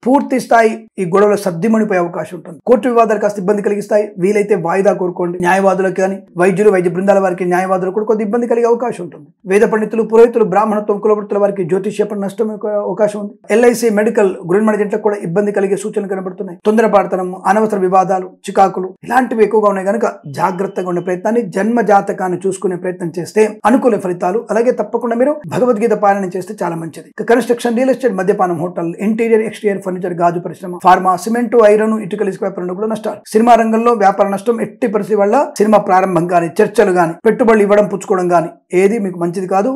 పూర్తి స్థాయి ఈ గొడవలు సర్దిమణిపోయే అవకాశం ఉంటుంది. కోర్టు వివాదాలు కాస్త ఇబ్బంది కలిగిస్తాయి. వీలైతే వాయిదా కోరుకోండి. న్యాయవాదులకు కానీ వైద్యులు వైద్య బృందాల వారికి న్యాయవాదులు కూడా కొద్ది ఇబ్బంది కలిగే అవకాశం ఉంటుంది. వేద పండితులు పురోహితులు బ్రాహ్మణత్వం కులవృత్తుల వారికి జ్యోతిష్యపడి నష్టం అవకాశం ఉంది. ఎల్ఐసి మెడికల్ గృహ జంటలకు కూడా ఇబ్బంది కలిగే సూచనలు కనబడుతున్నాయి. తొందరపాటుతనం, అనవసర వివాదాలు, చికాకులు ఇలాంటివి ఎక్కువగా ఉన్నాయి కనుక జాగ్రత్తగా ఉండే ప్రయత్నాన్ని, జన్మ జాతకాన్ని చూసుకునే ప్రయత్నం చేస్తే అనుకూల ఫలితాలు. అలాగే తప్పకుండా మీరు భగవద్గీత పాలన చేస్తే చాలా మంచిది. కన్స్ట్రక్షన్, రియల్ ఎస్టేట్, మద్యపానం, హోటల్, ఇంటీరియర్ ఎక్స్టీరియర్ ఫర్నిచర్, గాజు పరిశ్రమ, ఫార్మా, సిమెంట్, ఐరన్, ఇటుకల ఇసుక వ్యాపారంలో కూడా నష్టాలు. సినిమా రంగంలో వ్యాపార నష్టం. ఎట్టి పరిస్థితి వల్ల సినిమా ప్రారంభం కానీ, చర్చలు కానీ, పెట్టుబడులు ఇవ్వడం పుచ్చుకోవడం కానీ ఏది మీకు మంచిది కాదు.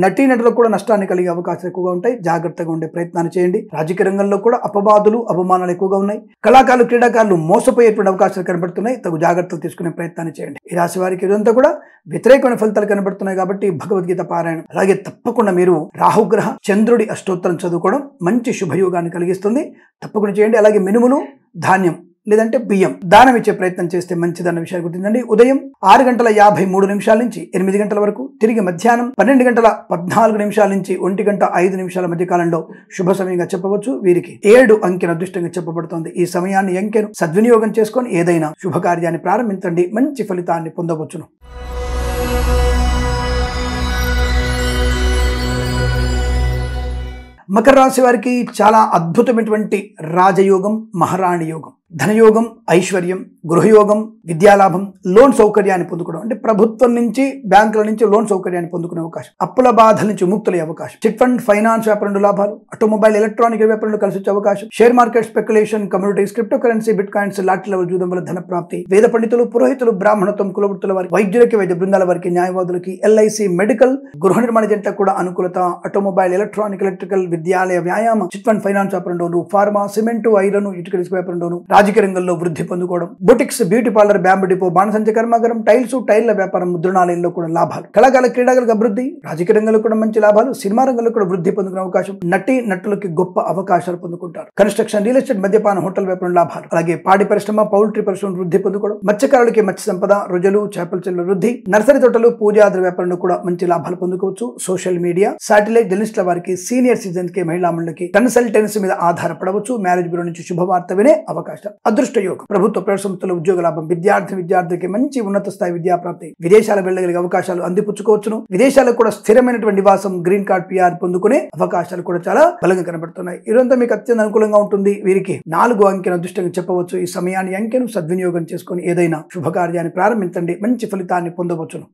నటీనటులకు కూడా నష్టాన్ని కలిగే అవకాశాలు ఎక్కువగా ఉంటాయి. జాగ్రత్తగా ఉండే ప్రయత్నాన్ని చేయండి. రాజకీయ రంగంలో కూడా అపవాదులు, అవమానాలు ఎక్కువగా ఉన్నాయి. కళాకారులు, క్రీడాకారులు మోసపోయేటువంటి అవకాశాలు కనబడుతున్నాయి. తగు జాగ్రత్తలు తీసుకునే ప్రయత్నాన్ని చేయండి. ఈ రాశి వారికి ఇదంతా కూడా వ్యతిరేకమైన ఫలితాలు కనబడుతున్నాయి కాబట్టి భగవద్గీత పారాయణం, అలాగే తప్పకుండా మీరు రాహుగ్రహ చంద్రుడి అష్టోత్తరం చదువుకోవడం మంచి శుభయోగాన్ని కలిగిస్తుంది. తప్పకుండా చేయండి. అలాగే మినుములు, ధాన్యం లేదంటే బియ్యం దానం ఇచ్చే ప్రయత్నం చేస్తే మంచిదన్న విషయాన్ని గుర్తించండి. ఉదయం 6:53 నుంచి 8 గంటల వరకు, తిరిగి మధ్యాహ్నం 12:14 నుంచి 1:05 మధ్య కాలంలో శుభ సమయంగా చెప్పవచ్చు. వీరికి 7 అంకెను అదృష్టంగా చెప్పబడుతోంది. ఈ సమయాన్ని, అంకెను సద్వినియోగం చేసుకొని ఏదైనా శుభకార్యాన్ని ప్రారంభించండి. మంచి ఫలితాన్ని పొందవచ్చును. మకర రాశి వారికి చాలా అద్భుతమైనటువంటి రాజయోగం, మహారాణి యోగం, ధనయోగం, ఐశ్వర్యం, గృహయోగం, విద్యాలాభం, లోన్ సౌకర్యాన్ని పొందుకోవడం. అంటే ప్రభుత్వం నుంచి, బ్యాంకుల నుంచి లోన్ సౌకర్యాన్ని పొందుకునే అవకాశం, అప్పుల బాధల నుంచి ముక్తులయ్యే అవకాశం, చిట్ ఫండ్, ఫైనాన్స్ వ్యాపారంలో లాభాలు, ఆటోమొబైల్, ఎలక్ట్రానిక్ వ్యాపారంలో కలిసి వచ్చే అవకాశం, share market, speculation, communities, cryptocurrency, bitcoins, lottery లెవెల్ జూదం వల్ల ధన ప్రాప్తి, వేద పండితులు, పురోహితులు, బ్రాహ్మణత్వం కులవృత్తుల వారికి, వైద్యులకి, వైద్య బృందాల వారికి, న్యాయవాదులకి, ఎల్ఐసి మెడికల్ గృహ నిర్మాణ జంటలకు కూడా అనుకూలత, ఆటోమొబైల్, ఎలక్ట్రానిక్, ఎలక్ట్రికల్, విద్యాలయ, వ్యాయామ, చిట్ ఫండ్, ఫైనాన్స్ వ్యాపారంలోను, ఫార్మా, సిమెంట్, ఐరన్, ఇటుక ఇసుక వ్యాపారంలోను, రాజకీయ రంగంలో వృద్ధి పొందుకోవడం, boutiques, beauty parlour, bamboo depot, బాణసంచ కర్మాగారం, టైల్స్, టైర్ల వ్యాపారం, ముద్రణాలయంలో కూడా లాభాలు, కళాకారుల, క్రీడాలకు అభివృద్ధి, రాజకీయ రంగంలో కూడా మంచి లాభాలు, సినిమా రంగంలో కూడా వృద్ధి పొందుకునే అవకాశం, నటులకి గొప్ప అవకాశాలు పొందుకుంటారు. కన్స్ట్రక్షన్, రియల్ ఎస్టేట్, మద్యపానం, హోటల్ వ్యాపారం లాభాలు, అలాగే పాడి పరిశ్రమ, పౌల్ట్రీ పరిశ్రమ వృద్ధి పొందుకోవడం, మత్స్యకారులకి మత్స్య సంపద, రొయ్యలు, చేపల చెరువుల వృద్ధి, నర్సరీ తోటలు, పూజాద్ర వ్యాపారంలో కూడా మంచి లాభాలు పొందుకోవచ్చు. సోషల్ మీడియా, శాటిలైట్ జర్నలిస్టుల వారికి, సీనియర్ సిటిజన్స్ కి, మహిళా మండలికి కన్సల్టెన్సీ మీద ఆధారపడవచ్చు. మ్యారేజ్ బ్యూరో నుంచి శుభవార్త వినే అవకాశం. అదృష్ట యోగం, ప్రభుత్వ ప్రైవేట్ సంస్థల ఉద్యోగ లాభం, విద్యార్థికి మంచి ఉన్నత స్థాయి విద్యా ప్రాప్తి, విదేశాలకు వెళ్ళగలిగే అవకాశాలు అందిపుచ్చుకోవచ్చును. విదేశాలకు కూడా స్థిరమైనటువంటి నివాసం, గ్రీన్ కార్డ్, పిఆర్ పొందుకునే అవకాశాలు కూడా చాలా బలంగా కనబడుతున్నాయి. ఇదంతా మీకు అత్యంత అనుకూలంగా ఉంటుంది. వీరికి 4 అంకెను అదృష్టంగా చెప్పవచ్చు. ఈ సమయాన్ని, అంకెను సద్వినియోగం చేసుకుని ఏదైనా శుభకార్యాన్ని ప్రారంభించండి. మంచి ఫలితాన్ని పొందవచ్చును.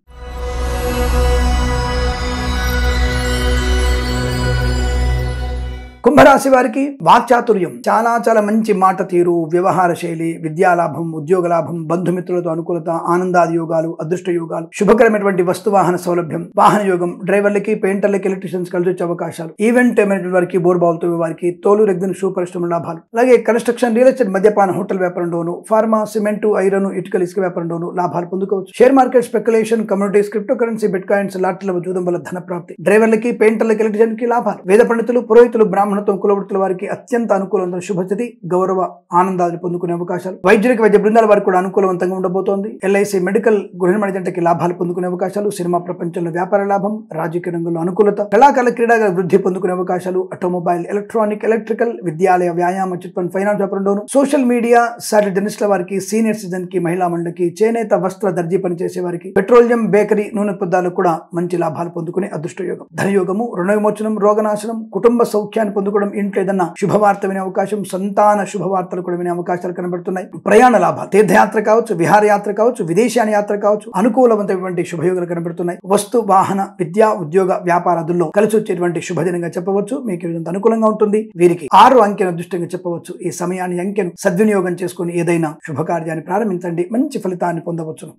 కుంభరాశి వారికి వాక్చాతుర్యం, చాలా మంచి మాట తీరు, వ్యవహార శైలి, విద్యాలాభం, ఉద్యోగ లాభం, బంధుమిత్రులతో అనుకూలత, ఆనందాది యోగాలు, అదృష్ట యోగాలు, శుభకరమైనటువంటి వస్తువాహన సౌలభ్యం, వాహన యోగం, డ్రైవర్లకి, పెయింటర్లకి, ఎలక్ట్రీషియన్స్ కలిసి వచ్చే అవకాశాలు, ఈవెంట్ మేనేజ్మెంట్ వారికి, బోర్బావులతో వారికి, తోలు, రెగ్గిన షూ పరిశ్రమ లాభాలు, అలాగే కన్స్ట్రక్షన్, రియల్ ఎస్టేట్, మద్యపాన, హోటల్ వ్యాపారంలోను, ఫార్మా, సిమెంట్, ఐరన్, ఇటుకల ఇసుక వ్యాపారంలోను లాభాలు పొందుకోవచ్చు. Share market, speculation, communities, cryptocurrency, bitcoins, lottery లెవెల్ జూదం వల్ల ధన ప్రాప్తి, డ్రైవర్లకి, పెయింటర్లకి, ఎలక్ట్రీషియన్ కి లాభాలు, వేద పండితులు, పురోహితులు, బ్రాహ్మణత్వం కులవృత్తుల వారికి అత్యంత అనుకూలమైన శుభస్థితి, గౌరవ ఆనందాలు పొందుకునే అవకాశాలు, వైద్యులకి, వైద్య బృందాల వారికి కూడా అనుకూలవంతంగా ఉండబోతోంది. ఎల్ఐసి మెడికల్ గృహ నిర్మాణ జంటకి లాభాలు పొందుకునే అవకాశాలు, సినిమా ప్రపంచంలో వ్యాపార లాభం, రాజకీయ రంగంలో అనుకూలత, కళాకారుల, క్రీడాగా వృద్ధి పొందుకునే అవకాశాలు, ఆటోమొబైల్, ఎలక్ట్రానిక్, ఎలక్ట్రికల్, విద్యాలయ, వ్యాయామ, చిట్ ఫండ్, ఫైనాన్స్ వ్యాపారంలోను, సోషల్ మీడియా, శాటిలైట్ జర్నలిస్టుల వారికి, సీనియర్ సిటిజన్ కి, మహిళా మండలికి, చేనేత, వస్త్ర, దర్జీ పనిచేసే వారికి, పెట్రోలియం, బేకరీ, నూనె పదార్థాలు కూడా మంచి లాభాలు పొందుకునే అదృష్ట యోగం, ధనయోగము, రుణ విమోచనం, రోగనాశనం, కుటుంబ సౌఖ్యాన్ని పొందుకోవడం, ఇంట్లో ఏదన్నా శుభవార్త వినే అవకాశం, సంతాన శుభవార్తలు కూడా వినే అవకాశాలు కనబడుతున్నాయి. ప్రయాణ లాభాలు, తీర్థయాత్ర కావచ్చు, విహారయాత్ర కావచ్చు, విదేశాన యాత్ర కావచ్చు, అనుకూలవంతమైనటువంటి శుభయోగాలు కనబడుతున్నాయి. వస్తు, వాహన, విద్యా, ఉద్యోగ, వ్యాపారాదుల్లో కలిసి వచ్చేటువంటి శుభదినంగా చెప్పవచ్చు. మీకు అనుకూలంగా ఉంటుంది. వీరికి 6 అంకెను అదృష్టంగా చెప్పవచ్చు. ఈ సమయాన్ని, అంకెను సద్వినియోగం చేసుకుని ఏదైనా శుభకార్యాన్ని ప్రారంభించండి. మంచి ఫలితాన్ని పొందవచ్చును.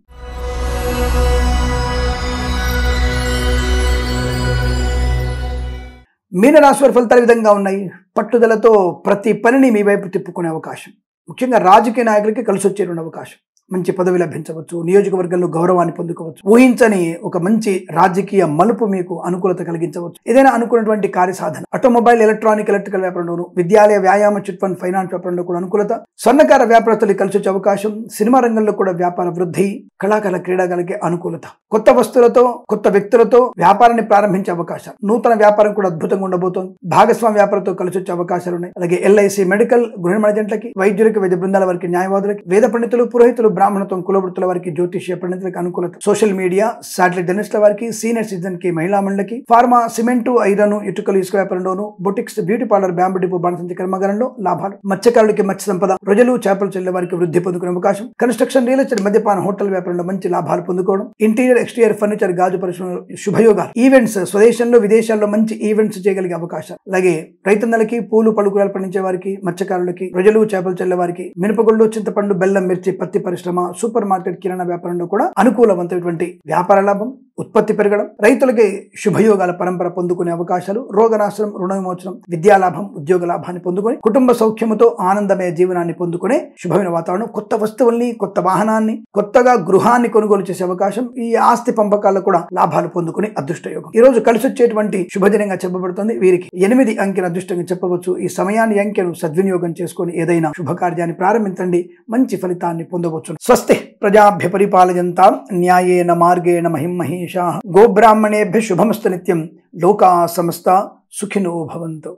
మీనరాశి వారి ఫలితాలు విధంగా ఉన్నాయి. పట్టుదలతో ప్రతి పనిని మీ వైపు తిప్పుకునే అవకాశం, ముఖ్యంగా రాజకీయ నాయకులకి కలిసి వచ్చేటువంటి అవకాశం, మంచి పదవి లభించవచ్చు, నియోజకవర్గంలో గౌరవాన్ని పొందుకోవచ్చు, ఊహించని ఒక మంచి రాజకీయ మలుపు మీకు అనుకూలత కలిగించవచ్చు, ఏదైనా అనుకున్నటువంటి కార్యసాధన, ఆటోమొబైల్, ఎలక్ట్రానిక్, ఎలక్ట్రికల్ వ్యాపారంలోను, విద్యాలయ, వ్యాయామ, చిట్ ఫండ్, ఫైనాన్స్ వ్యాపారంలో కూడా అనుకూలత, స్వర్ణకార వ్యాపారస్తులు కలిసి వచ్చే అవకాశం, సినిమా రంగంలో కూడా వ్యాపార వృద్ధి, కళాకార క్రీడాకారులకి అనుకూలత, కొత్త వస్తువులతో, కొత్త వ్యక్తులతో వ్యాపారాన్ని ప్రారంభించే అవకాశం, నూతన వ్యాపారం కూడా అద్భుతంగా ఉండబోతోంది, భాగస్వామ్య వ్యాపారంతో కలిసి వచ్చే అవకాశాలు ఉన్నాయి. అలాగే ఎల్ఐసి, మెడికల్, గృహ ఏజెంట్లకి, వైద్యులకి, వైద్య బృందాల వారికి, న్యాయవాదులకి, వేద పండితులు, పురోహితులు, బ్రాహ్మణత్వం, కులవృత్తుల వారికి, జ్యోతిష్య పండితులకి అనుకూలత, సోషల్ మీడియా, శాటిలైట్ జర్నలిస్టుల వారికి, సీనియర్ సిటిజన్ కి, మహిళా మండలికి, ఫార్మా, సిమెంటు, ఐరన్, ఇటుకలు, ఇసుక వ్యాపారంలోను, boutiques, beauty parlour, bamboo depot, బాణసంచి కర్మాగారంలో లాభాలు, మత్స్యకారులకి మత్స్య సంపద, రొయ్యలు, చేపలు చెల్లె వారికి వృద్ధి పొందుకునే అవకాశం, కన్స్ట్రక్షన్, రియల్ ఎస్టేట్, మద్యపాన, హోటల్ వ్యాపారంలో మంచి లాభాలు పొందుకోవడం, ఇంటీరియర్, ఎక్స్టీరియర్ ఫర్నిచర్, గాజు పరిశ్రమలో శుభయోగాలు, ఈవెంట్స్, స్వదేశంలో, విదేశాల్లో మంచి ఈవెంట్స్ చేయగలిగే అవకాశం, అలాగే రైతన్నలకి, పూలు పలుకురాలు పండించే వారికి, మత్స్యకారులకి, రొయ్యలు, చేపలు చెల్లె వారికి, మినపగుళ్ళు, చింతపండు, బెల్లం, మిర్చి, పత్తి పరిశ్రమ, సూపర్ మార్కెట్, కిరాణా వ్యాపారంలో కూడా అనుకూలవంతమైనటువంటి వ్యాపార లాభం, ఉత్పత్తి పెరగడం, రైతులకి శుభయోగాల పరంపర పొందుకునే అవకాశాలు, రోగనాశనం, రుణ విమోచనం, విద్యా లాభం, ఉద్యోగ లాభాన్ని పొందుకొని కుటుంబ సౌఖ్యముతో ఆనందమయ జీవనాన్ని పొందుకునే శుభమైన వాతావరణం, కొత్త వస్తువుల్ని, కొత్త వాహనాన్ని, కొత్తగా గృహాన్ని కొనుగోలు చేసే అవకాశం, ఈ ఆస్తి పంపకాల్లో కూడా లాభాలు పొందుకునే అదృష్టయోగం. ఈ రోజు కలిసి వచ్చేటువంటి శుభదినంగా చెప్పబడుతుంది. వీరికి 8 అంకెల అదృష్టంగా చెప్పవచ్చు. ఈ సమయాన్ని, అంకెను సద్వినియోగం చేసుకొని ఏదైనా శుభకార్యాన్ని ప్రారంభించండి, మంచి ఫలితాన్ని పొందవచ్చు. స్వస్తి ప్రజాభ్య పరిపాలయంతాం న్యాయేన మార్గేణ మహిమహేషాః. గోబ్రాహ్మణేభ్య శుభమస్తు నిత్యం. లోకా సమస్తా సుఖినో భవంతు.